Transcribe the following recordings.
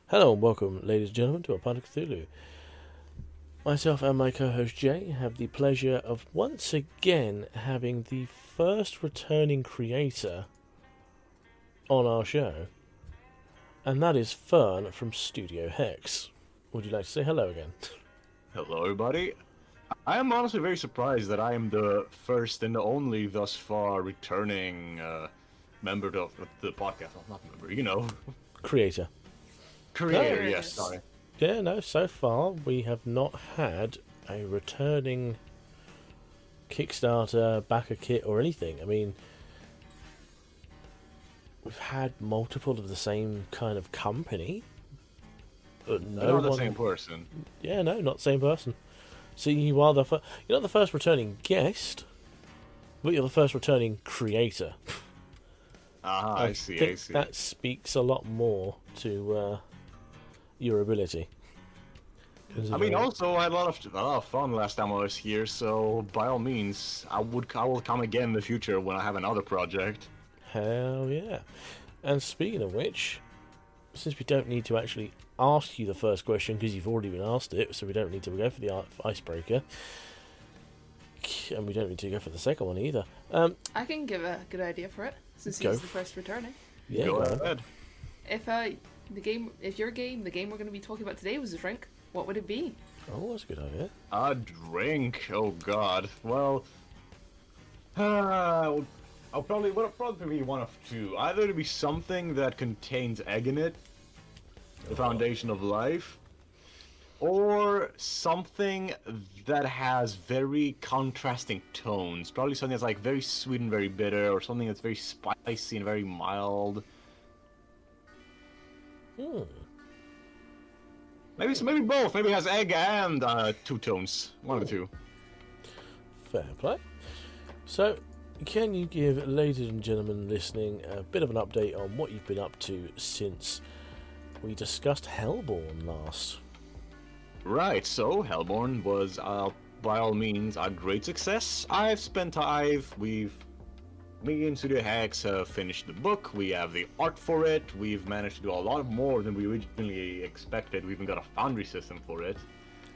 Hello and welcome, ladies and gentlemen, to a Pod of Cthulhu. Myself and my co-host Jay have the pleasure of once again having the first returning creator on our show, and that is Fern from Studio Hex. Would you like to say hello again? Hello, everybody. I am honestly very surprised that I am the first and the only thus far returning member of the podcast. Well, not member, Creator. creator. No. Yes, sorry. Yeah, no, so far we have not had a returning Kickstarter, backer kit or anything. I mean, we've had multiple of the same kind of company, but Not the same person. Yeah, no, not the same person. So you are you're not the first returning guest, but you're the first returning creator. I see. I see. That speaks a lot more to your ability. I mean, also I had a lot of fun last time I was here. So by all means, I will come again in the future when I have another project. Hell yeah! And speaking of which, since we don't need to actually ask you the first question because you've already been asked it, so we don't need to go for the icebreaker, and we don't need to go for the second one either. I can give a good idea for it since Go he's the first returning. Yeah, Go ahead. If your game, the game we're going to be talking about today was a drink, what would it be? Oh, that's a good idea. A drink. Oh God. Well, I'll probably be one of two. Either to be something that contains egg in it, the foundation of life, or something that has very contrasting tones. Probably something that's like very sweet and very bitter, or something that's very spicy and very mild. Maybe both. Maybe it has egg and two tones. One of the two. Fair play. So, can you give ladies and gentlemen listening a bit of an update on what you've been up to since we discussed Hellborn last? Right, so Hellborn was, by all means, a great success. Me and Studio Hex have finished the book, we have the art for it, we've managed to do a lot more than we originally expected. We even got a foundry system for it.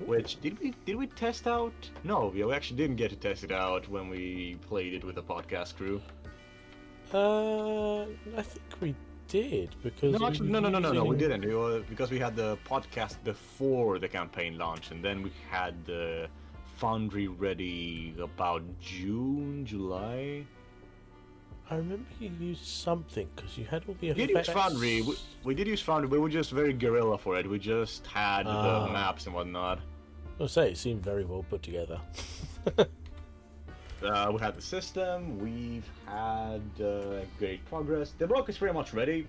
Which, did we test out? No, we actually didn't get to test it out when we played it with the podcast crew. I think we did, because... No, actually, no, we didn't. It was because we had the podcast before the campaign launch, and then we had the foundry ready about June, July. I remember you used something, because you had all the We effects. did use foundry. We did use foundry, but we were just very guerrilla for it. We just had the maps and whatnot. I'll say, it seemed very well put together. We had the system, we've had great progress. The book is pretty much ready.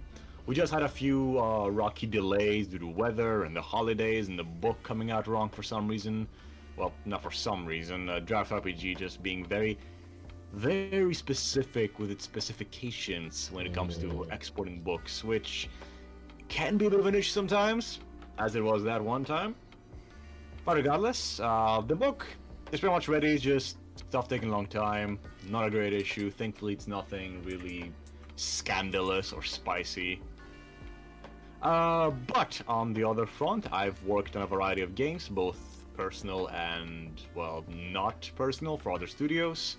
We just had a few rocky delays due to weather and the holidays and the book coming out wrong for some reason. Well, not for some reason. Draft RPG just being very, very specific with its specifications when it comes to exporting books, which can be a bit of an issue sometimes, as it was that one time. But regardless, the book is pretty much ready, just stuff taking a long time. Not a great issue. Thankfully, it's nothing really scandalous or spicy. But on the other front, I've worked on a variety of games, both personal and, well, not personal for other studios.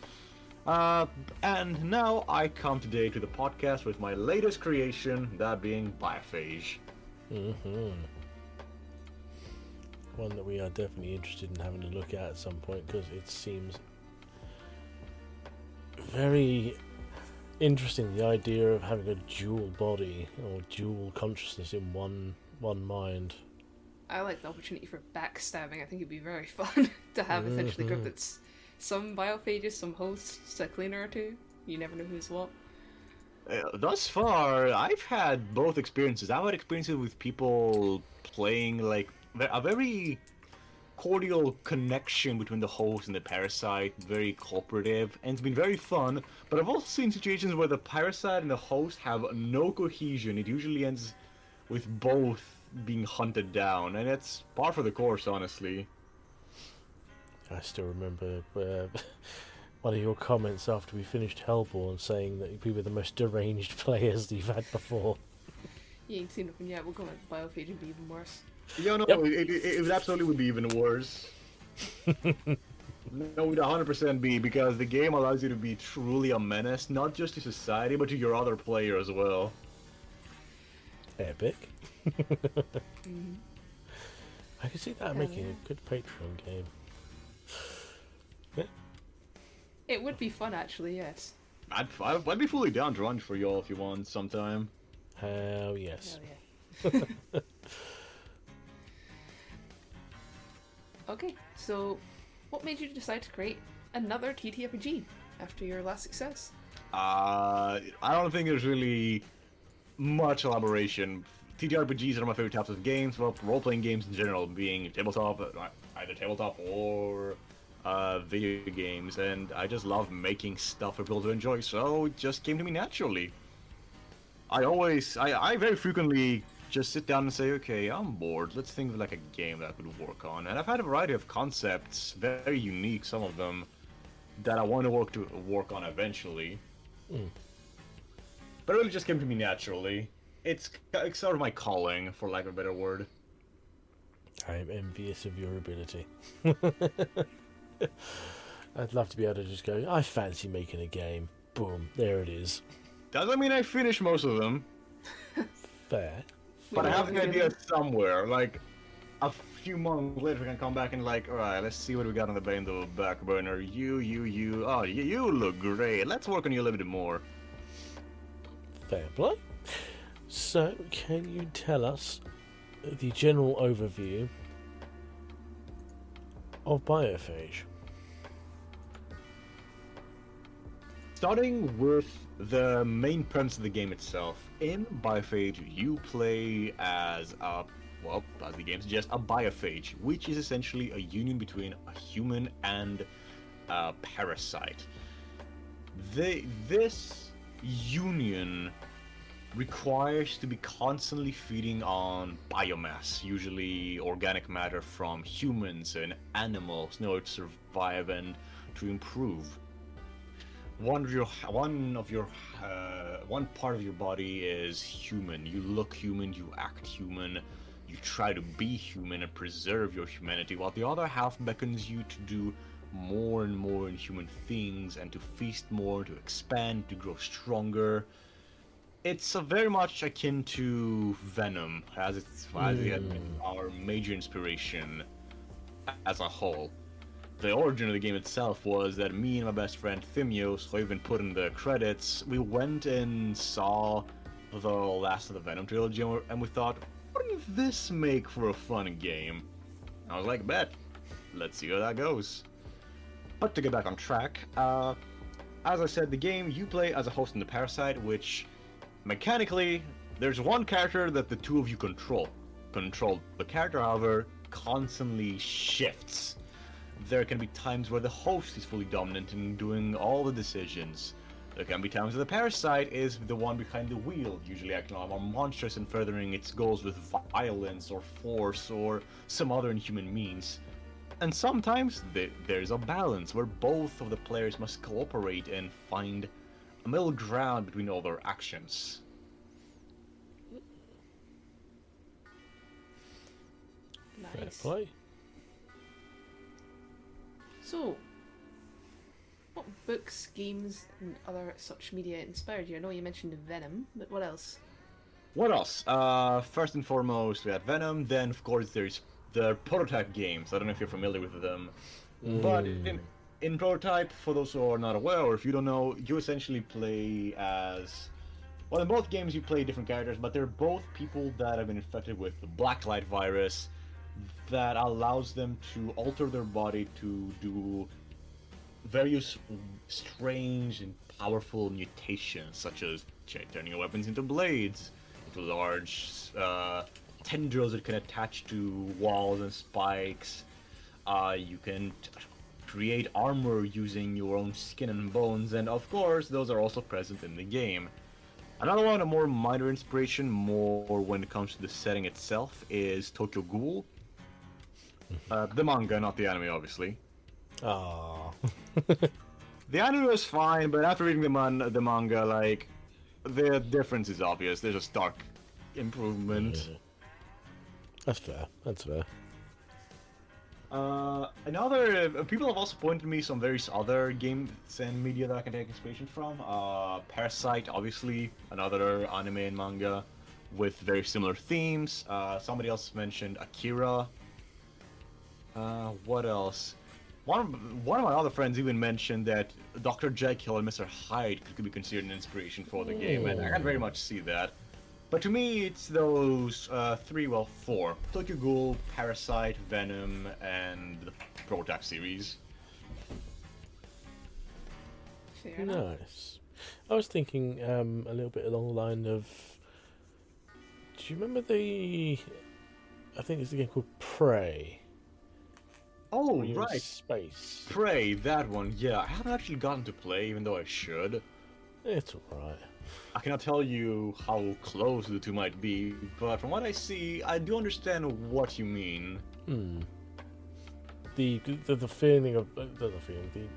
And now I come today to the podcast with my latest creation, that being Biophage. One that we are definitely interested in having a look at some point, because it seems very interesting, the idea of having a dual body or dual consciousness in one mind. I like the opportunity for backstabbing. I think it'd be very fun to have essentially a group that's some biophages, some hosts, a cleaner or two. You never know who's what. Thus far, I've had both experiences. I've had experiences with people playing like a very cordial connection between the host and the parasite, very cooperative, and it's been very fun. But I've also seen situations where the parasite and the host have no cohesion. It usually ends with both being hunted down, and it's par for the course, honestly. I still remember one of your comments after we finished Hellborn saying that we were the most deranged players that you've had before. You ain't seen nothing yet. We'll go into Biophage and be even worse. Yeah, no, Yep. it absolutely would be even worse. No, it would 100% be, because the game allows you to be truly a menace, not just to society, but to your other player as well. Epic. Mm-hmm. I can see that making a good Patreon game. It would be fun, actually, yes. I'd be fully down to run for y'all if you want sometime. Hell yes. Hell yeah. Okay, so what made you decide to create another TTRPG after your last success? I don't think there's really much elaboration. TTRPGs are my favorite types of games, well, role-playing games in general, being tabletop, either tabletop or video games, and I just love making stuff for people to enjoy, so it just came to me naturally. I very frequently just sit down and say, okay, I'm bored, let's think of like a game that I could work on, and I've had a variety of concepts, very unique, some of them, that I want to work on eventually. But it really just came to me naturally. It's sort of my calling, for lack of a better word. I am envious of your ability. I'd love to be able to just go, I fancy making a game. Boom, there it is. Doesn't mean I finish most of them, Fair. but I have an idea somewhere. Like, a few months later, we can come back and like, alright, let's see what we got on the back burner. You look great. Let's work on you a little bit more. Fair play. So, can you tell us the general overview of Biophage? Starting with the main premise of the game itself, in Biophage, you play as as the game suggests, a biophage, which is essentially a union between a human and a parasite. This union requires to be constantly feeding on biomass, usually organic matter from humans and animals, in order to survive and to improve. One part of your body is human. You look human, you act human, you try to be human and preserve your humanity, while the other half beckons you to do more and more inhuman things and to feast more, to expand, to grow stronger. It's very much akin to Venom, as it had been our major inspiration as a whole. The origin of the game itself was that me and my best friend Thimios, who even put in the credits, we went and saw the last of the Venom trilogy, and we thought, wouldn't this make for a fun game? I was like, bet. Let's see how that goes. But to get back on track, as I said, the game, you play as a host in the Parasite, which, mechanically, there's one character that the two of you control. The character, however, constantly shifts. There can be times where the host is fully dominant and doing all the decisions. There can be times where the parasite is the one behind the wheel, usually acting a lot more monstrous and furthering its goals with violence or force or some other inhuman means. And sometimes there's a balance where both of the players must cooperate and find a middle ground between all their actions. Fair Nice. play. So, what books, games, and other such media inspired you? I know you mentioned Venom, but what else? What else? First and foremost, we had Venom. Then, of course, there's the Prototype games. I don't know if you're familiar with them. But in Prototype, for those who are not aware, or if you don't know, you essentially play as... Well, in both games you play different characters, but they're both people that have been infected with the Blacklight virus that allows them to alter their body to do various strange and powerful mutations, such as turning your weapons into blades, into large tendrils that can attach to walls and spikes. You can create armor using your own skin and bones, and of course, those are also present in the game. Another one, a more minor inspiration, more when it comes to the setting itself, is Tokyo Ghoul. The manga, not the anime, obviously. Ah. The anime was fine, but after reading the manga, like, the difference is obvious. There's a stark improvement. That's fair. That's fair. Another people have also pointed me some various other games and media that I can take inspiration from. Parasite, obviously, another anime and manga with very similar themes. Somebody else mentioned Akira. What else? One of my other friends even mentioned that Dr. Jekyll and Mr. Hyde could be considered an inspiration for the game, and I can very much see that. But to me, it's those four. Tokyo Ghoul, Parasite, Venom, and the Protac series. Fair enough. Nice. I was thinking a little bit along the line of. Do you remember the? I think it's a game called Prey. Oh, where you're in right. Space. Prey, that one. Yeah, I haven't actually gotten to play, even though I should. It's alright. I cannot tell you how close the two might be, but from what I see, I do understand what you mean. The feeling of the feeling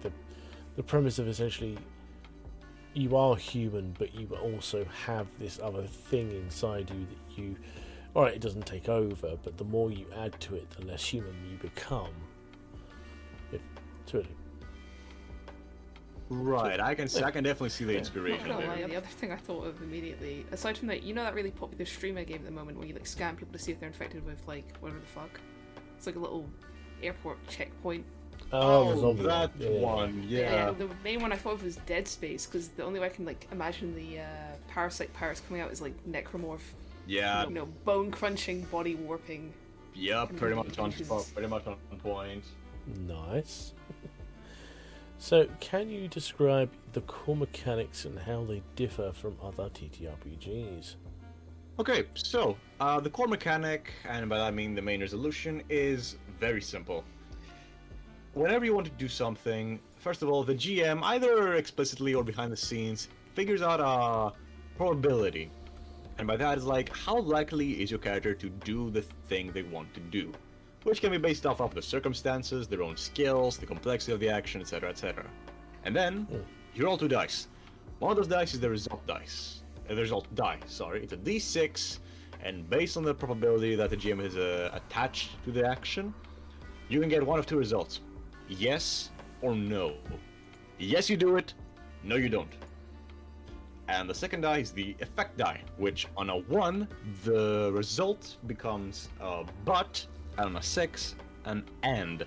the premise of essentially you are human, but you also have this other thing inside you that you. Alright, it doesn't take over, but the more you add to it, the less human you become. It's really. Right, I can definitely see the Not inspiration gonna lie, there. the other thing I thought of immediately, aside from that, you know that really popular streamer game at the moment where you like scan people to see if they're infected with like whatever the fuck. It's like a little airport checkpoint. The zombie that one. one, yeah. The main one I thought of was Dead Space because the only way I can like imagine the parasite pirates coming out is like necromorph. Yeah, You know, bone crunching, body warping. yeah, pretty much on spot, pretty much on point. Nice. So, can you describe the core mechanics and how they differ from other TTRPGs? Okay, so the core mechanic, and by that I mean the main resolution, is very simple. Whenever you want to do something, first of all, the GM, either explicitly or behind the scenes, figures out a probability. And by that is like, how likely is your character to do the thing they want to do? Which can be based off of the circumstances, their own skills, the complexity of the action, etc., etc. And then, you roll 2 dice. One of those dice is the result dice. The result die, sorry. It's a d6, and based on the probability that the GM has attached to the action, you can get one of 2 results. Yes or no. Yes, you do it. No, you don't. And the second die is the effect die, which on a 1, the result becomes a but, and on a 6, an and.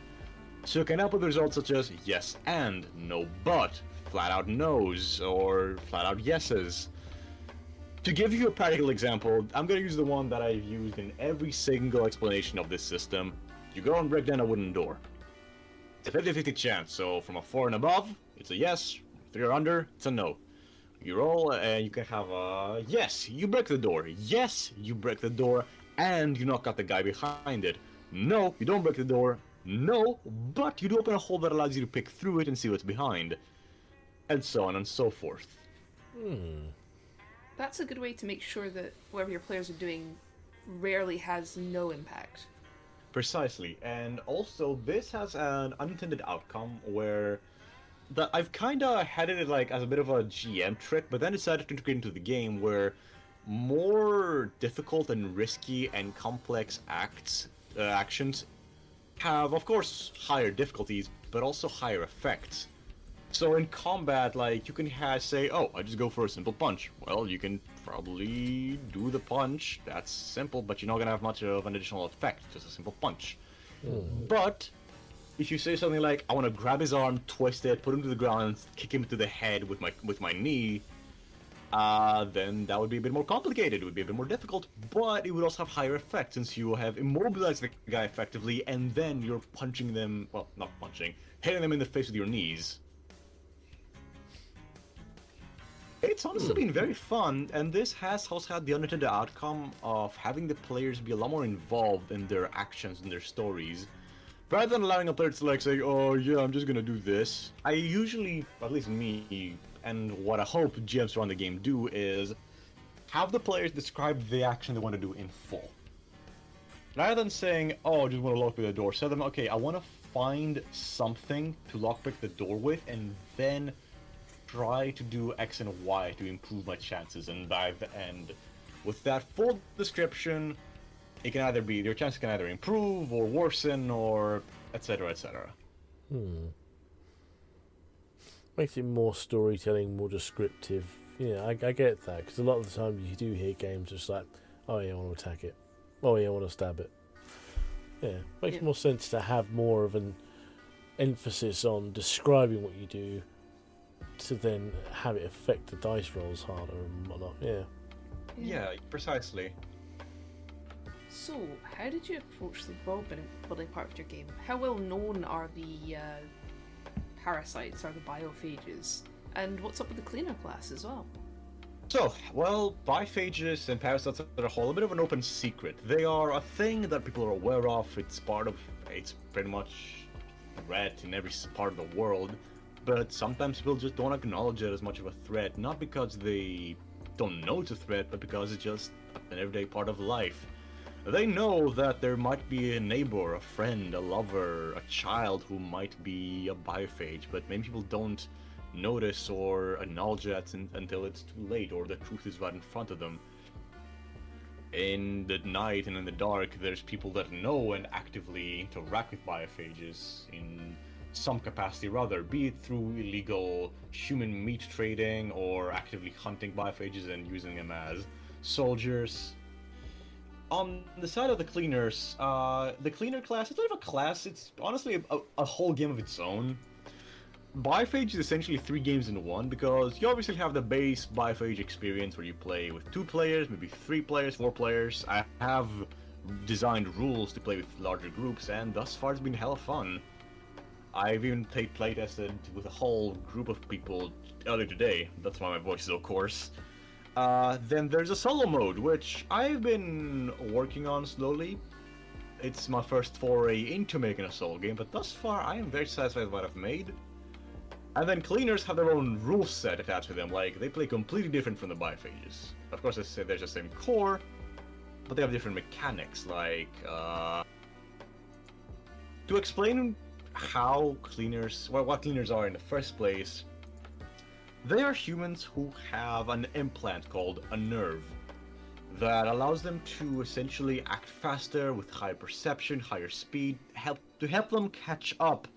So you can help with results such as yes and, no but, flat out no's, or flat out yeses. To give you a practical example, I'm going to use the one that I've used in every single explanation of this system. You go and break down a wooden door. It's a 50-50 chance, so from a 4 and above, it's a yes, 3 or under, it's a no. You roll, and you can have a yes, you break the door, yes, you break the door, and you knock out the guy behind it. No, you don't break the door, no, but you do open a hole that allows you to pick through it and see what's behind. And so on and so forth. That's a good way to make sure that whatever your players are doing rarely has no impact. Precisely, and also this has an unintended outcome where that I've kind of had it like as a bit of a GM trick, but then decided to integrate into the game where more difficult and risky and complex actions have, of course, higher difficulties, but also higher effects. So in combat, like, you can say, oh, I just go for a simple punch. Well, you can probably do the punch. That's simple, but you're not gonna have much of an additional effect, just a simple punch. But if you say something like, I want to grab his arm, twist it, put him to the ground, and kick him to the head with my knee, then that would be a bit more complicated. It would be a bit more difficult, but it would also have higher effect since you have immobilized the guy effectively, and then you're punching them, well, not punching, hitting them in the face with your knees. It's honestly been very fun, and this has also had the unintended outcome of having the players be a lot more involved in their actions and their stories. Rather than allowing a player to like say, oh yeah, I'm just gonna do this, I usually, at least me, and what I hope GMs around the game do is have the players describe the action they want to do in full. Rather than saying, oh, I just want to lockpick the door, tell them, okay, I want to find something to lockpick the door with, and then try to do X and Y to improve my chances, and by the end, With that full description, it can either be your chances can either improve or worsen or etc. etc. Makes it more storytelling, more descriptive. Yeah, I get that, because a lot of the time you do hear games just like, oh yeah, I want to attack it. Oh yeah, I want to stab it. Yeah, makes more sense to have more of an emphasis on describing what you do to then have it affect the dice rolls harder and whatnot. Yeah, precisely. So, how did you approach the world building part of your game? How well known are the parasites or the biophages? And what's up with the cleaner class as well? So, well, biophages and parasites are a whole bit of an open secret. They are a thing that people are aware of. It's pretty much a threat in every part of the world. But sometimes people just don't acknowledge it as much of a threat. Not because they don't know it's a threat, but because it's just an everyday part of life. They know that there might be a neighbor, a friend, a lover, a child who might be a biophage, but many people don't notice or acknowledge that until it's too late or the truth is right in front of them. In the night and in the dark, there's people that know and actively interact with biophages in some capacity or other, be it through illegal human meat trading or actively hunting biophages and using them as soldiers. On the side of the cleaners, the cleaner class, it's not of a class, it's honestly a whole game of its own. Biophage is essentially 3 games in one, because you obviously have the base Biophage experience where you play with 2 players, maybe 3 players, 4 players. I have designed rules to play with larger groups, and thus far it's been hella fun. I've even playtested with a whole group of people earlier today, that's why my voice is so coarse. Then there's a solo mode, which I've been working on slowly. It's my first foray into making a solo game, but thus far I am very satisfied with what I've made. And then cleaners have their own rule set attached to them, like they play completely different from the biophages. Of course, there's the same core, but they have different mechanics, like, to explain how cleaners, well, what cleaners are in the first place, they are humans who have an implant called a nerve that allows them to essentially act faster with higher perception, higher speed, help them catch up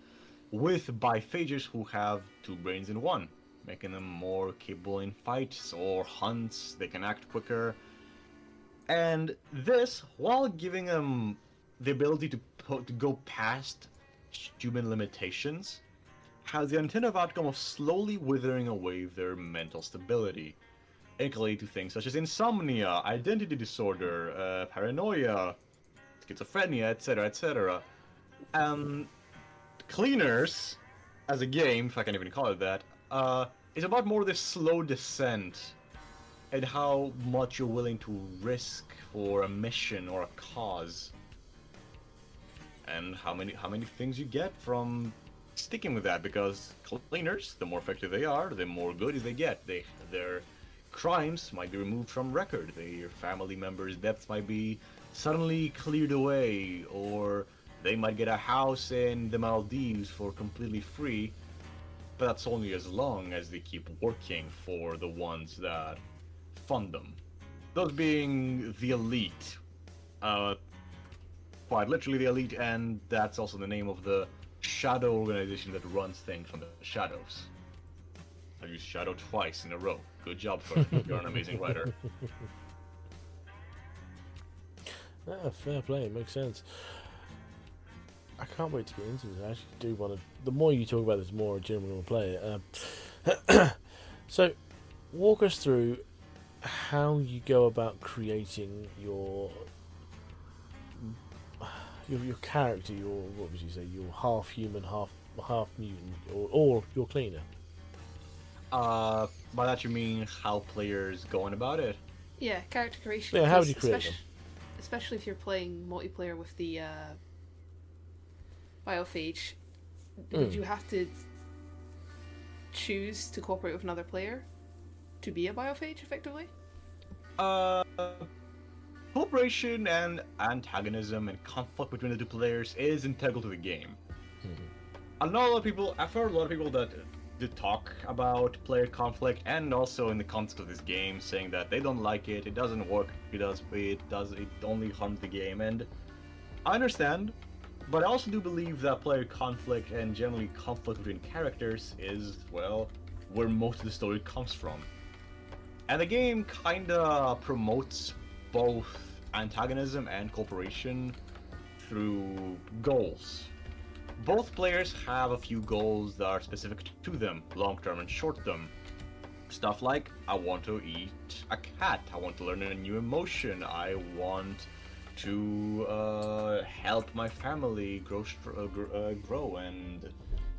with biophages who have 2 brains in one, making them more capable in fights or hunts. They can act quicker, and this while giving them the ability to go past human limitations, has the intended outcome of slowly withering away their mental stability, including to things such as insomnia, identity disorder, paranoia, schizophrenia, etc., etc. Cleaners, as a game, if I can even call it that, is about more this slow descent and how much you're willing to risk for a mission or a cause, and how many things you get from sticking with that. Because cleaners, the more effective they are, the more goodies they get. Their crimes might be removed from record. Their family members' deaths might be suddenly cleared away, or they might get a house in the Maldives for completely free, but that's only as long as they keep working for the ones that fund them. Those being the elite. Quite literally the elite, and that's also the name of the shadow organization that runs things from the shadows. I used shadow twice in a row. Good job, Fern. You're an amazing writer. Fair play, it makes sense. I can't wait to get into this. I actually do want to. The more you talk about this, the more I generally want to play it. So, walk us through how you go about creating your character. What would you say? Your half human, half mutant, or your cleaner. By that you mean how players go on about it? Yeah, character creation. Yeah, how would you create them? Especially if you're playing multiplayer with the biophage, would you have to choose to cooperate with another player to be a biophage, effectively? Cooperation and antagonism and conflict between the 2 players is integral to the game. A lot of people, I've heard a lot of people that to talk about player conflict, and also in the context of this game, saying that they don't like it, it doesn't work, it only harms the game, and I understand, but I also do believe that player conflict and generally conflict between characters is, well, where most of the story comes from. And the game kinda promotes both antagonism and cooperation through goals. Both players have a few goals that are specific to them, long-term and short-term. Stuff like, I want to eat a cat, I want to learn a new emotion, I want to help my family grow and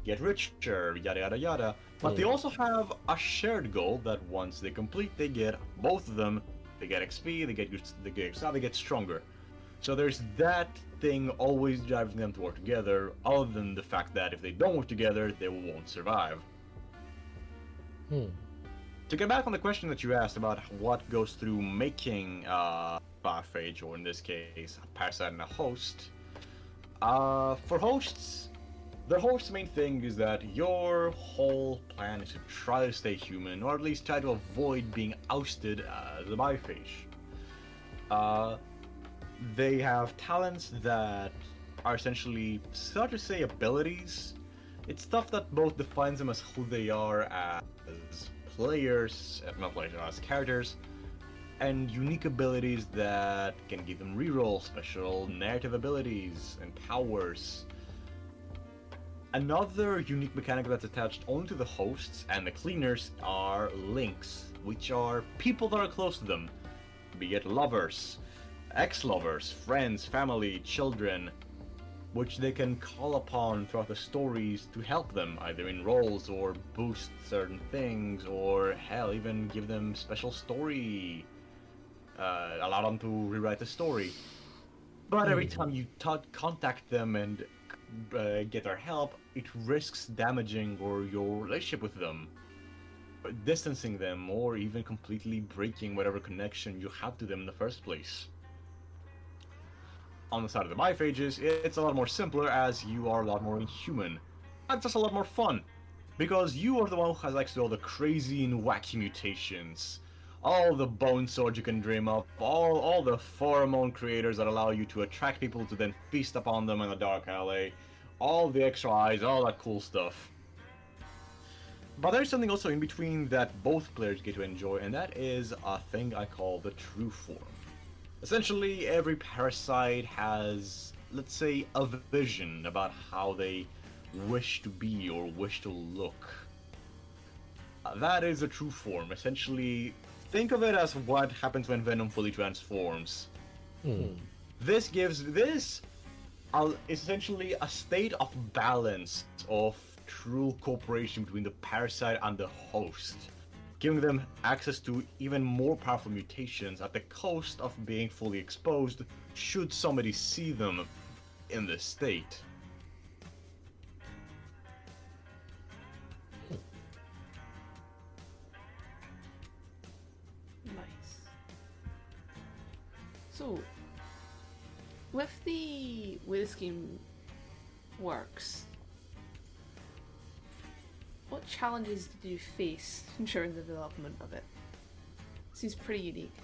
get richer, yada yada yada. But they also have a shared goal that once they complete, they get both of them. They get XP, they get stronger. So there's that thing always driving them to work together, other than the fact that if they don't work together, they won't survive. To get back on the question that you asked about what goes through making biophage, or in this case, a parasite and a host, for hosts, the host's main thing is that your whole plan is to try to stay human, or at least try to avoid being ousted as a biophage. They have talents that are essentially, so to say, abilities. It's stuff that both defines them as who they are as players, not players, as characters, and unique abilities that can give them reroll, special narrative abilities, and powers. Another unique mechanic that's attached only to the hosts and the cleaners are links, which are people that are close to them, be it lovers, ex-lovers, friends, family, children, which they can call upon throughout the stories to help them, either in roles or boost certain things, or hell, even give them special story, allow them to rewrite the story. But every time you contact them and get their help, it risks damaging or your relationship with them, distancing them, or even completely breaking whatever connection you have to them in the first place. On the side of the biophages, it's a lot more simpler, as you are a lot more inhuman. And just a lot more fun, because you are the one who likes to do all the crazy and wacky mutations, all the bone swords you can dream of, all the pheromone creators that allow you to attract people to then feast upon them in a dark alley, all the extra eyes, all that cool stuff. But there's something also in between that both players get to enjoy, and that is a thing I call the true form. Essentially, every parasite has, let's say, a vision about how they wish to be or wish to look. That is a true form. Essentially, think of it as what happens when Venom fully transforms. This is essentially a state of balance, of true cooperation between the parasite and the host, giving them access to even more powerful mutations at the cost of being fully exposed should somebody see them in this state. Nice. So, with the way this game works, what challenges did you face during the development of it? Seems pretty unique.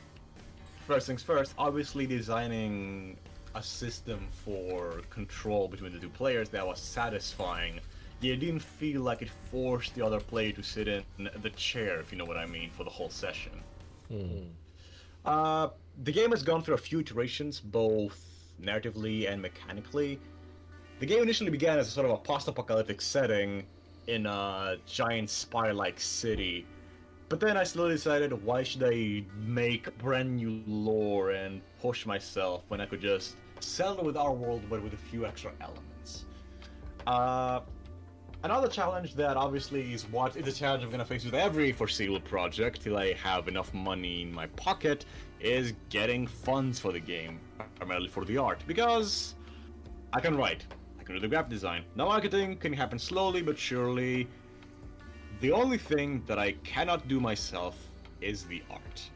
First things first, obviously designing a system for control between the two players that was satisfying. You didn't feel like it forced the other player to sit in the chair, if you know what I mean, for the whole session. The game has gone through a few iterations, both narratively and mechanically. The game initially began as a sort of a post-apocalyptic setting in a giant spire-like city, but then I slowly decided, why should I make brand new lore and push myself when I could just settle with our world but with a few extra elements. Another challenge that obviously is what is a challenge I'm going to face with every foreseeable project till I have enough money in my pocket, is getting funds for the game, primarily for the art, because I can write, I can do the graphic design. Now marketing can happen slowly but surely. The only thing that I cannot do myself is the art.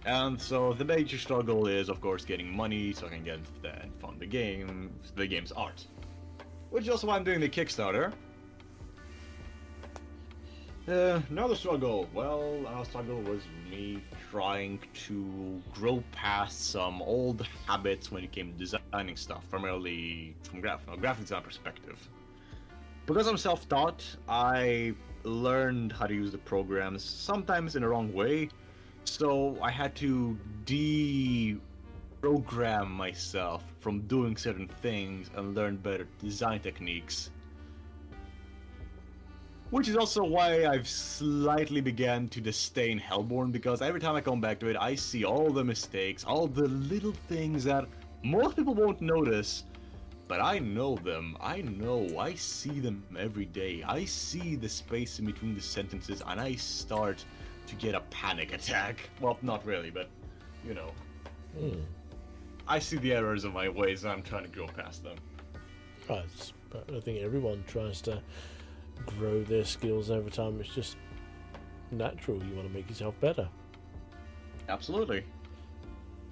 And so the major struggle is, of course, getting money so I can get and fund the game's art. Which is also why I'm doing the Kickstarter. Another struggle. Well, another struggle was me trying to grow past some old habits when it came to designing stuff, primarily from a graphic design perspective. Because I'm self-taught, I learned how to use the programs, sometimes in the wrong way, so I had to deprogram myself from doing certain things and learn better design techniques. Which is also why I've slightly began to disdain Hellborn, because every time I come back to it, I see all the mistakes, all the little things that most people won't notice, but I know them. I see them every day. I see the space in between the sentences, and I start to get a panic attack. Well, not really, but, you know. I see the errors of my ways, and I'm trying to grow past them. I think everyone tries to grow their skills over time. It's just natural. You want to make yourself better. Absolutely.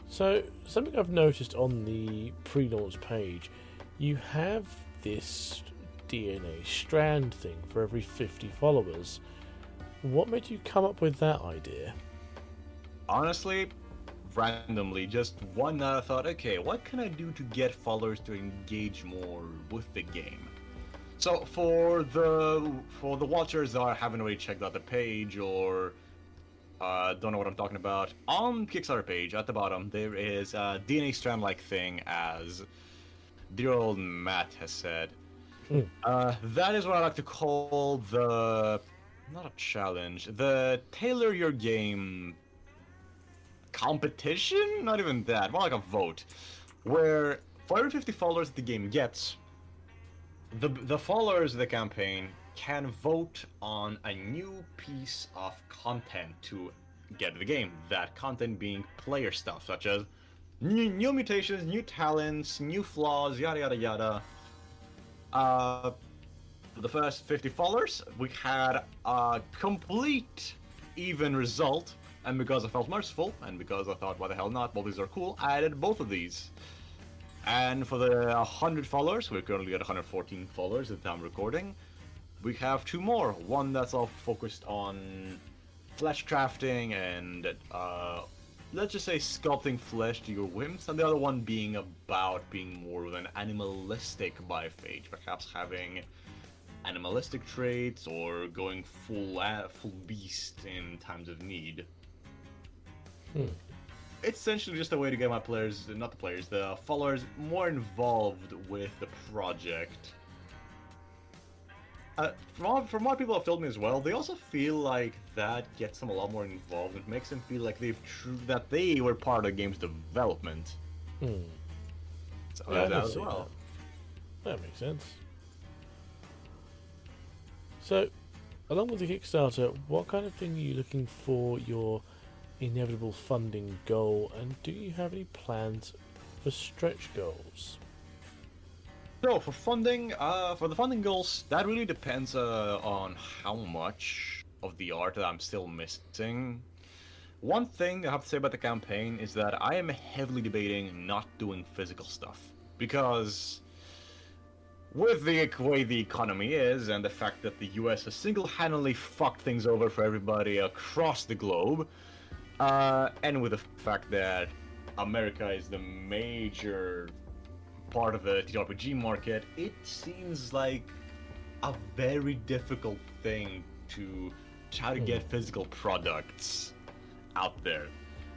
So, something I've noticed on the pre-launch page, you have this DNA strand thing for every 50 followers. What made you come up with that idea? Honestly, randomly, just one night I thought, okay, what can I do to get followers to engage more with the game? So for the watchers that haven't already checked out the page or don't know what I'm talking about, on Kickstarter page at the bottom there is a DNA strand-like thing, as dear old Matt has said. That is what I like to call the, not a challenge, the tailor your game competition? Not even that, more like a vote, where for every 50 followers the game gets, the followers of the campaign can vote on a new piece of content to get the game. That content being player stuff, such as new mutations, new talents, new flaws, yada yada yada. The first 50 followers, we had a complete even result, and because I felt merciful, and because I thought, why the hell not, well, these are cool, I added both of these. And for the 100 followers, we're currently at 114 followers at the time recording, we have two more. One that's all focused on flesh crafting and, let's just say sculpting flesh to your whims, and the other one being about being more of an animalistic biophage, perhaps having animalistic traits or going full beast in times of need. It's essentially just a way to get my players, not the players, the followers more involved with the project. From what people have told me as well, they also feel like that gets them a lot more involved. It makes them feel like that they were part of the game's development. So Yeah, that as well. That makes sense. So, along with the Kickstarter, what kind of thing are you looking for your inevitable funding goal, and do you have any plans for stretch goals? So for funding, for the funding goals, that really depends on how much of the art that I'm still missing. One thing I have to say about the campaign is that I am heavily debating not doing physical stuff, because with the way the economy is and the fact that the US has single-handedly fucked things over for everybody across the globe, and with the fact that America is the major part of the TRPG market, it seems like a very difficult thing to try to get physical products out there.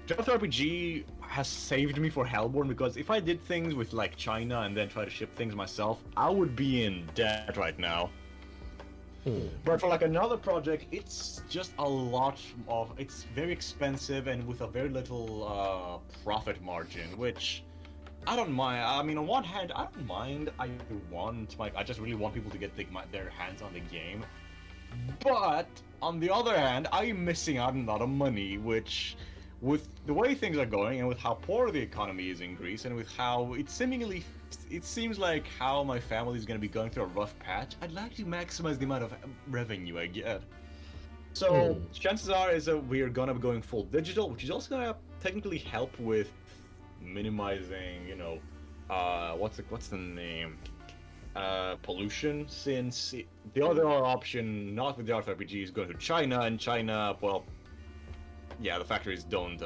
TRPG has saved me for Hellborn, because if I did things with like China and then try to ship things myself, I would be in debt right now. But for like another project, it's just a lot of, it's very expensive and with a very little profit margin, which I don't mind. I mean, on one hand, I don't mind. I just really want people to get their hands on the game. But on the other hand, I'm missing out on a lot of money, which, with the way things are going and with how poor the economy is in Greece and with how it seems like how my family is going to be going through a rough patch, I'd like to maximize the amount of revenue I get. So chances are is that we're going to be going full digital, which is also going to technically help with minimizing, you know, what's the name? pollution, since the other option, not with the RPG, is going to China, and China, well, yeah, the factories don't,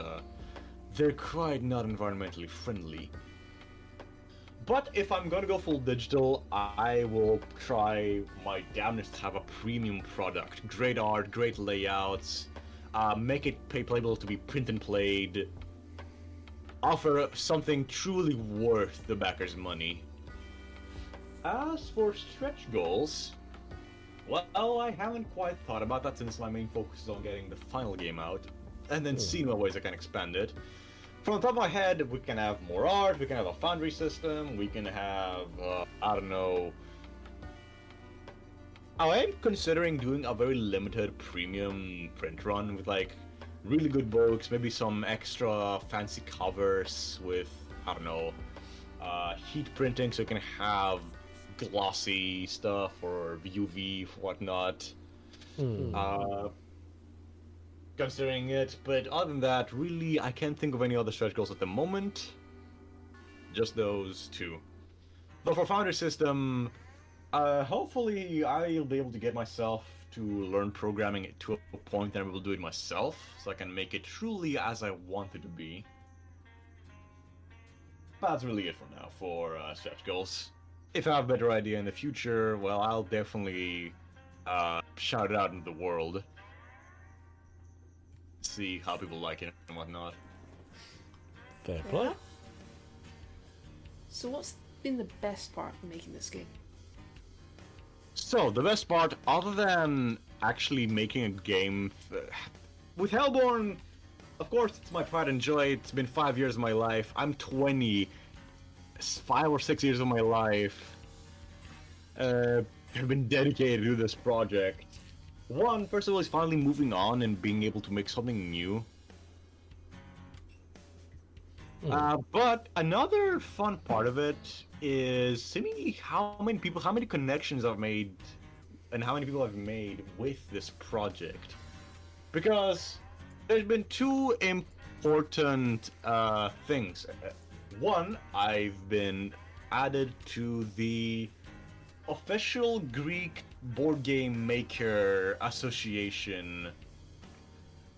they're quite not environmentally friendly. But if I'm gonna go full digital, I will try my damnedest to have a premium product. Great art, great layouts, make it playable to be print and played, offer something truly worth the backer's money. As for stretch goals, well, I haven't quite thought about that since my main focus is on getting the final game out, and then seeing what ways I can expand it. From the top of my head, we can have more art, we can have a foundry system, we can have, I don't know... I am considering doing a very limited premium print run with, like, really good books, maybe some extra fancy covers with, I don't know, heat printing so you can have glossy stuff or UV, whatnot. Considering it, but other than that, really, I can't think of any other stretch goals at the moment. Just those two. But for Founder System, hopefully I'll be able to get myself to learn programming to a point that I will do it myself, so I can make it truly as I want it to be. That's really it for now for stretch goals. If I have a better idea in the future, well, I'll definitely shout it out into the world. See how people like it and whatnot. Fair play. So what's been the best part of making this game? So, the best part, other than actually making a game... with Hellborn, of course, it's my pride and joy. It's been 5 years of my life. I'm 20. 5 or 6 years of my life have been dedicated to this project. One, first of all, is finally moving on and being able to make something new. But another fun part of it is seemingly how many connections I've made, and how many people I've made with this project. Because there's been two important things. One, I've been added to the official Greek board game maker association,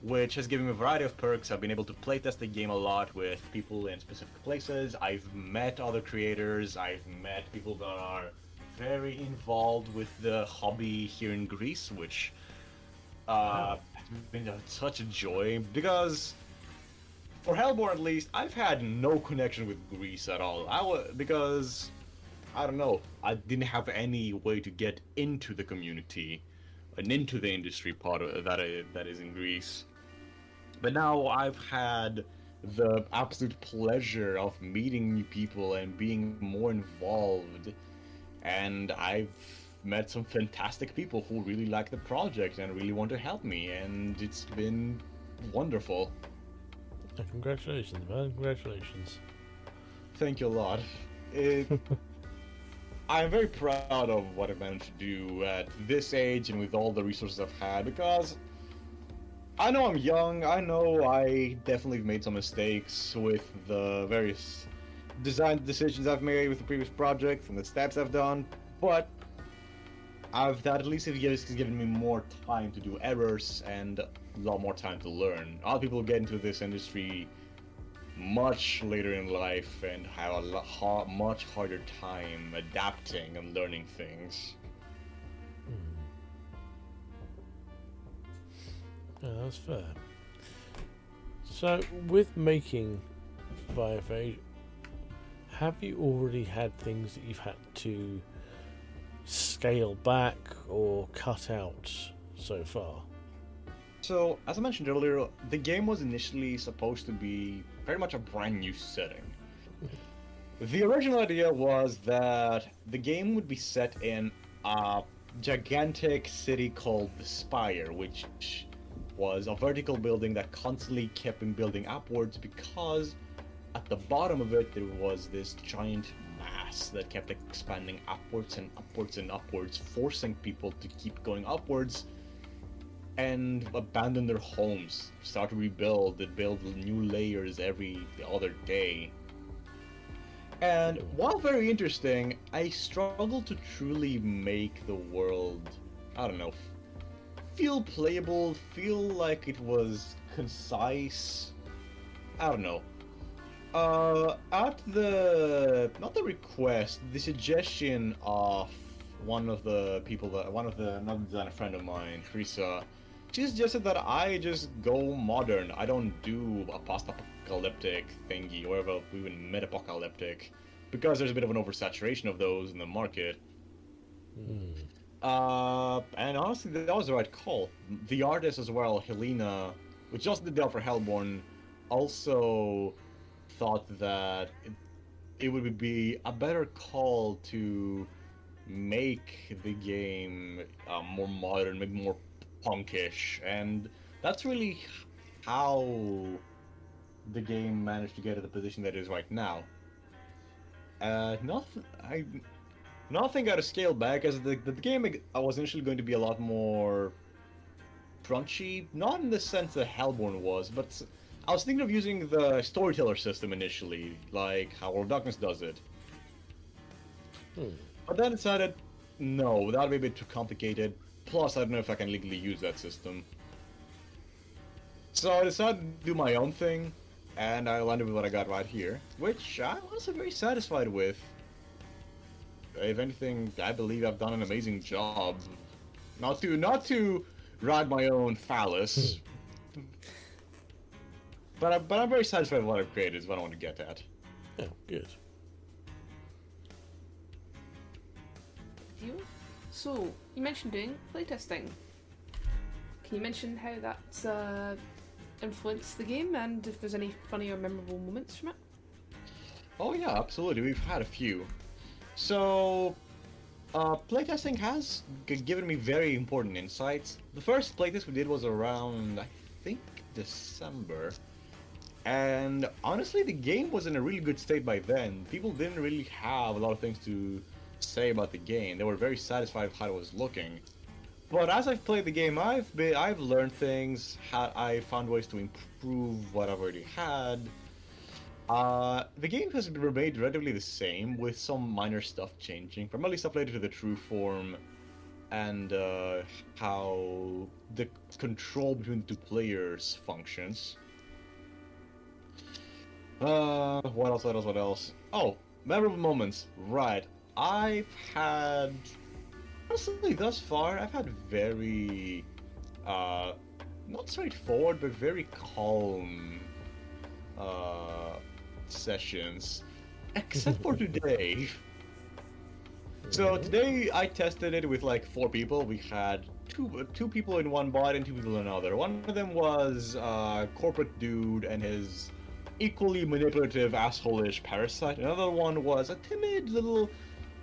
which has given me a variety of perks. I've been able to playtest the game a lot with people in specific places. I've met other creators. I've met people that are very involved with the hobby here in Greece, which has been such a joy, because for Hellborn at least, I've had no connection with Greece at all. Because I don't know, I didn't have any way to get into the community and into the industry part of that is in Greece. But now I've had the absolute pleasure of meeting new people and being more involved, and I've met some fantastic people who really like the project and really want to help me, and it's been wonderful. Congratulations, man. Congratulations. Thank you a lot. I'm very proud of what I've managed to do at this age and with all the resources I've had, because I know I'm young, I know I definitely made some mistakes with the various design decisions I've made with the previous projects and the steps I've done, but that at least has given me more time to do errors and a lot more time to learn. A lot of people get into this industry much later in life and have a much harder time adapting and learning things. Yeah, that's fair. So, with making Biophage, have you already had things that you've had to scale back or cut out so far? So, as I mentioned earlier, the game was initially supposed to be very much a brand new setting. The original idea was that the game would be set in a gigantic city called the Spire, which was a vertical building that constantly kept building upwards, because at the bottom of it there was this giant mass that kept expanding upwards and upwards and upwards, forcing people to keep going upwards and abandon their homes, start to rebuild, and build new layers every other day. And while very interesting, I struggle to truly make the world, I don't know, feel playable, feel like it was concise. I don't know. At the not the request, the suggestion of one of the people that one of the another designer friend of mine, Teresa, she suggested that I just go modern. I don't do a post-apocalyptic thingy or even mid-apocalyptic, because there's a bit of an oversaturation of those in the market. And honestly, that was the right call. The artist as well, Helena, which just did the for Hellborn, also thought that it would be a better call to make the game more modern, make more punkish, and that's really how the game managed to get to the position that it is right now. Nothing got to scale back, as the game was initially going to be a lot more crunchy, not in the sense that Hellborn was, but I was thinking of using the storyteller system initially, like how World of Darkness does it. But then I decided, no, that would be a bit too complicated, plus I don't know if I can legally use that system. So I decided to do my own thing, and I landed with what I got right here, which I'm also very satisfied with. If anything, I believe I've done an amazing job. Not to ride my own phallus, but I'm very satisfied with what I've created. Is what I want to get at. Yeah, good. So you mentioned doing playtesting. Can you mention how that's influenced the game, and if there's any funny or memorable moments from it? Oh yeah, absolutely. We've had a few. So, playtesting has given me very important insights. The first playtest we did was around, I think, December. And honestly, the game was in a really good state by then. People didn't really have a lot of things to say about the game. They were very satisfied with how it was looking. But as I've played the game, I've learned things. I found ways to improve what I've already had. The game has remained relatively the same, with some minor stuff changing, primarily stuff related to the true form and how the control between the two players functions. What else? Oh, memorable moments. Right. Honestly, thus far, I've had very, not straightforward, but very calm, sessions, except for today. So today I tested it with like 4 people. We had two people in one bot and 2 people in another. One of them was a corporate dude and his equally manipulative asshole-ish parasite. Another one was a timid little,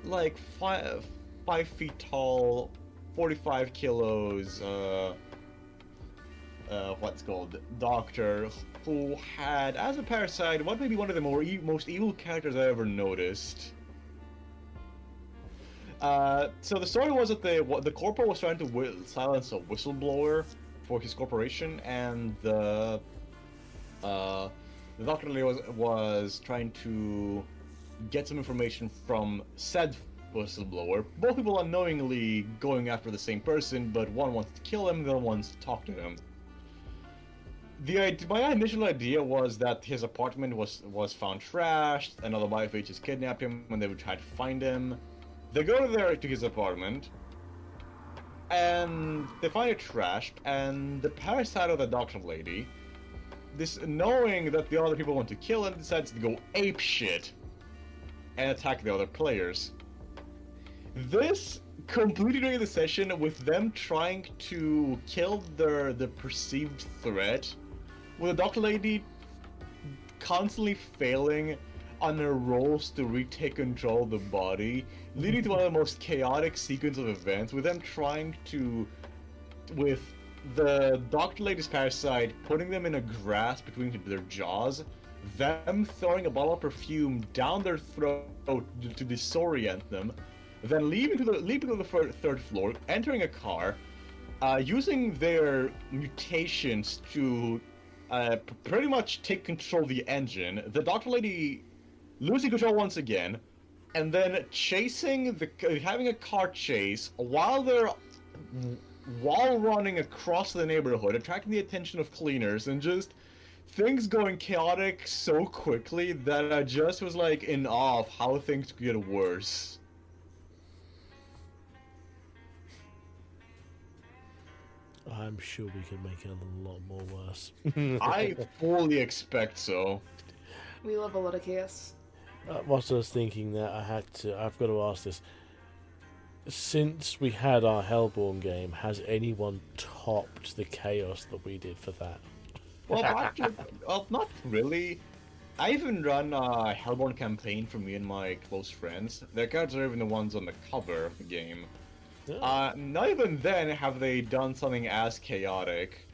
like 5 feet tall, 45 kilos, what's called doctor, who had, as a parasite, what may be one of the most evil characters I ever noticed. So the story was that the corporal was trying to silence a whistleblower for his corporation, and the doctor was trying to get some information from said whistleblower. Both people unknowingly going after the same person, but one wants to kill him, the other wants to talk to him. My initial idea was that his apartment was found trashed, and other biophage kidnapped him, and they would try to find him. They go there to his apartment, and they find it trashed, and the parasite of the doctor lady, knowing that the other people want to kill him, decides to go ape shit and attack the other players. This completed the session with them trying to kill the perceived threat, with the doctor lady constantly failing on her rolls to retake control of the body, leading to one of the most chaotic sequence of events, with them trying to, with the doctor lady's parasite putting them in a grasp between their jaws, them throwing a bottle of perfume down their throat to disorient them, then leaping to the third floor, entering a car, using their mutations to pretty much take control of the engine. The doctor lady losing control once again, and then having a car chase while running across the neighborhood, attracting the attention of cleaners, and just things going chaotic so quickly that I just was like in awe of how things could get worse. I'm sure we could make it a lot more worse. I fully expect so. We love a lot of chaos. Whilst I was thinking that, I've got to ask this. Since we had our Hellborn game, has anyone topped the chaos that we did for that? Well, not really. I even run a Hellborn campaign for me and my close friends. Their characters are even the ones on the cover of the game. Yeah. Not even then have they done something as chaotic.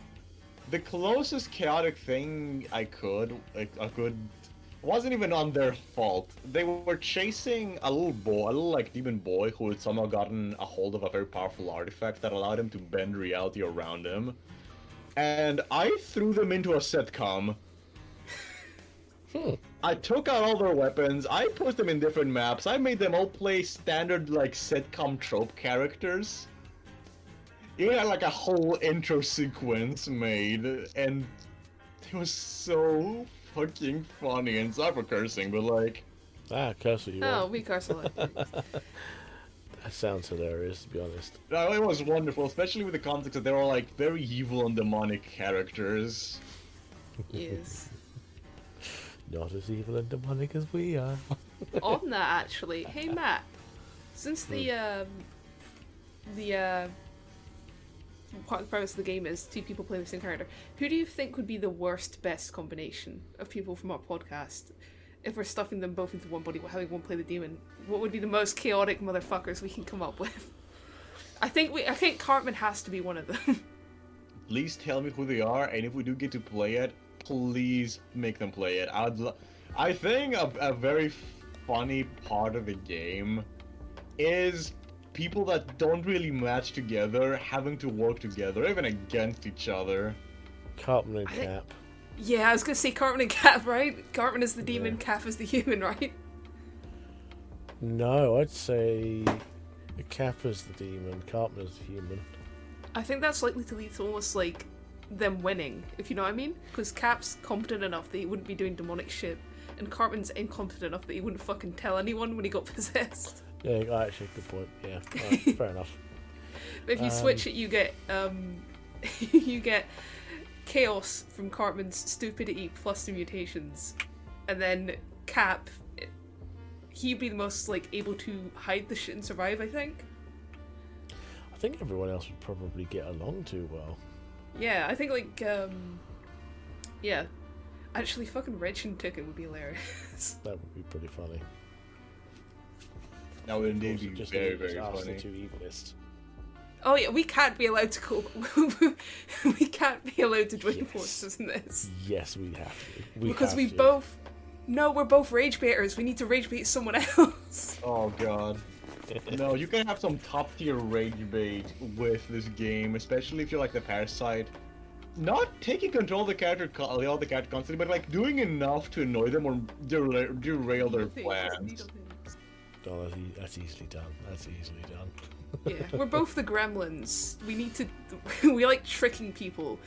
The closest chaotic thing I could wasn't even on their fault. They were chasing a little like demon boy who had somehow gotten a hold of a very powerful artifact that allowed him to bend reality around him. And I threw them into a sitcom. I took out all their weapons, I put them in different maps, I made them all play standard like sitcom trope characters. Even had like a whole intro sequence made, and it was so fucking funny, and sorry for cursing, but like... Curse what you Oh, want. we curse a lot. That sounds hilarious, to be honest. No, it was wonderful, especially with the context that they were like very evil and demonic characters. Yes. Not as evil and demonic as we are. On that, actually, hey Matt, since the part of the premise of the game is two people playing the same character, who do you think would be the worst best combination of people from our podcast? If we're stuffing them both into one body, having one play the demon, what would be the most chaotic motherfuckers we can come up with? I think Cartman has to be one of them. Please tell me who they are, and if we do get to play it, please make them play it. I think a very funny part of the game is people that don't really match together having to work together, even against each other. Cartman and Cap. Yeah, I was gonna say Cartman and Cap, right? Cartman is the demon, Yeah. Cap is the human, right? No, I'd say Cap is the demon, Cartman is the human. I think that's likely to lead to almost like them winning, if you know what I mean? Because Cap's competent enough that he wouldn't be doing demonic shit, and Cartman's incompetent enough that he wouldn't fucking tell anyone when he got possessed. Yeah, actually, good point. Yeah, fair enough. But if you switch it, you get you get chaos from Cartman's stupidity plus the mutations, and then Cap, he'd be the most like able to hide the shit and survive, I think. I think everyone else would probably get along too well. Yeah, I think like yeah. Actually, fucking Rich and Ticket would be hilarious. That would be pretty funny. That would indeed Also, be just very, very ask funny. the two evilists. Oh yeah, we can't be allowed to go. We can't be allowed to join forces in this Yes, we have to. because have we to. both. No, we're both rage baiters. We need to rage bait someone else. Oh god. No, you can have some top tier rage bait with this game, especially if you're like the parasite. Not taking control of the character, all the character constantly, but like doing enough to annoy them or derail their plans. Oh, that's easily done. That's easily done. Yeah, we're both the gremlins. We need to. We like tricking people.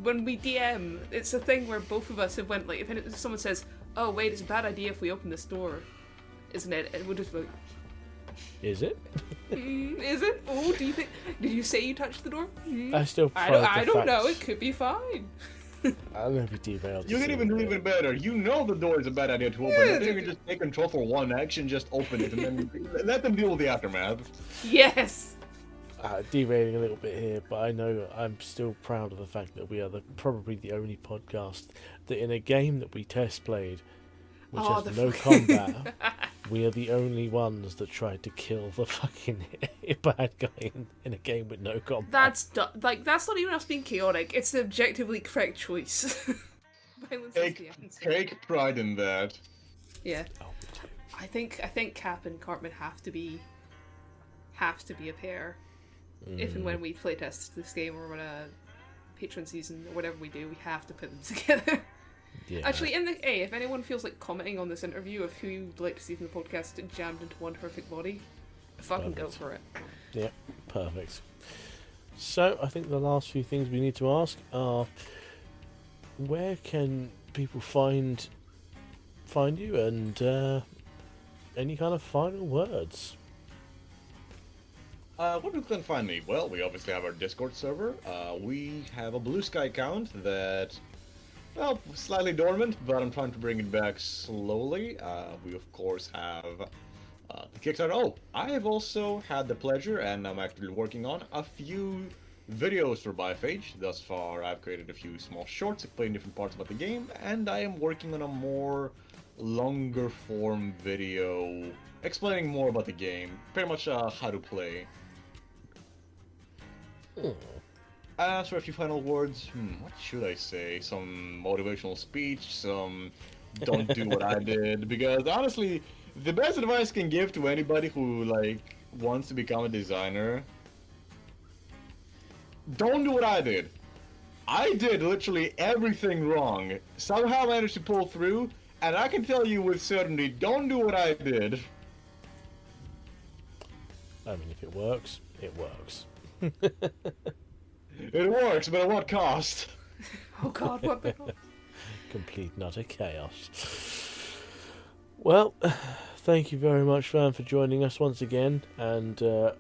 When we DM, it's a thing where both of us have went like, if someone says, "Oh wait, it's a bad idea if we open this door," isn't it? And we'll just be like, Is it? is it? Oh, do you think? Did you say you touched the door? I still. I don't know. It could be fine. I'll never be derailed. You can even do even better. You know the door is a bad idea to open. Yeah, I think you can just take control for one action, just open it, and then let them deal with the aftermath. Yes. Derailing a little bit here, but I know I'm still proud of the fact that we are probably the only podcast that in a game that we test played, which has no combat, we are the only ones that tried to kill the fucking bad guy in a game with no combat. That's not even us being chaotic. It's the objectively correct choice. Violence is the answer. Take pride in that. Yeah. Oh, we do. I think Cap and Cartman have to be a pair. If and when we playtest this game or on a Patreon season or whatever we do, we have to put them together. Yeah. Actually, if anyone feels like commenting on this interview of who you'd like to see from the podcast jammed into one perfect body, fucking go Perfect. for it. Yeah, perfect. So, I think the last few things we need to ask are, where can people find you, and any kind of final words? Where people can find me? Well, we obviously have our Discord server. We have a Blue Sky account that, well, slightly dormant, but I'm trying to bring it back slowly. We of course have the Kickstarter. Oh, I have also had the pleasure, and I'm actually working on a few videos for Biophage. Thus far, I've created a few small shorts explaining different parts about the game, and I am working on a more longer form video explaining more about the game, pretty much how to play. As for a few final words, what should I say? Some motivational speech, some don't do what I did, because honestly, the best advice I can give to anybody who wants to become a designer, don't do what I did. I did literally everything wrong. Somehow managed to pull through, and I can tell you with certainty, don't do what I did. I mean, if it works, it works. It works, but at what cost? Oh god, what the hell? Complete and utter chaos. Well, thank you very much, Fern, for joining us once again. And, I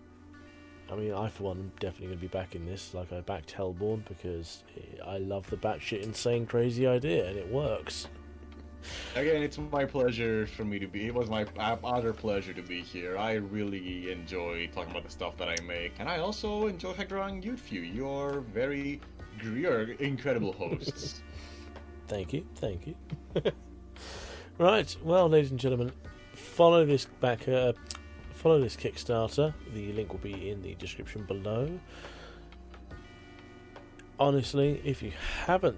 mean, I, for one, am definitely going to be back in this, like I backed Hellborn, because I love the batshit insane crazy idea, and it works. Again, it's my pleasure for me to be. It was my utter pleasure to be here. I really enjoy talking about the stuff that I make, and I also enjoy hacking Youthview. You're incredible hosts. Thank you. Right, well, ladies and gentlemen, follow this Kickstarter. The link will be in the description below. Honestly, if you haven't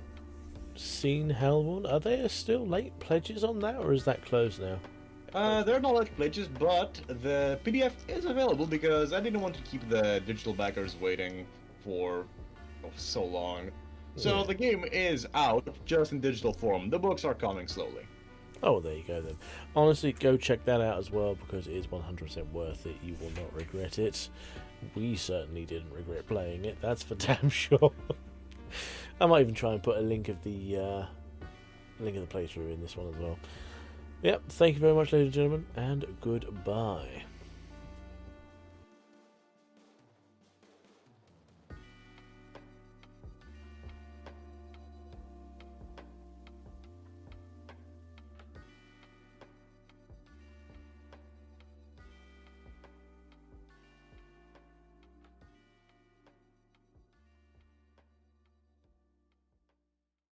seen Hellborn, are there still late pledges on that, or is that closed now? There are no late pledges, but the PDF is available because I didn't want to keep the digital backers waiting for so long. So Yeah. the game is out, just in digital form. The books are coming slowly. Oh, there you go then. Honestly, go check that out as well, because it is 100% worth it. You will not regret it. We certainly didn't regret playing it, that's for damn sure. I might even try and put a link of the playthrough in this one as well. Yep, thank you very much, ladies and gentlemen, and goodbye.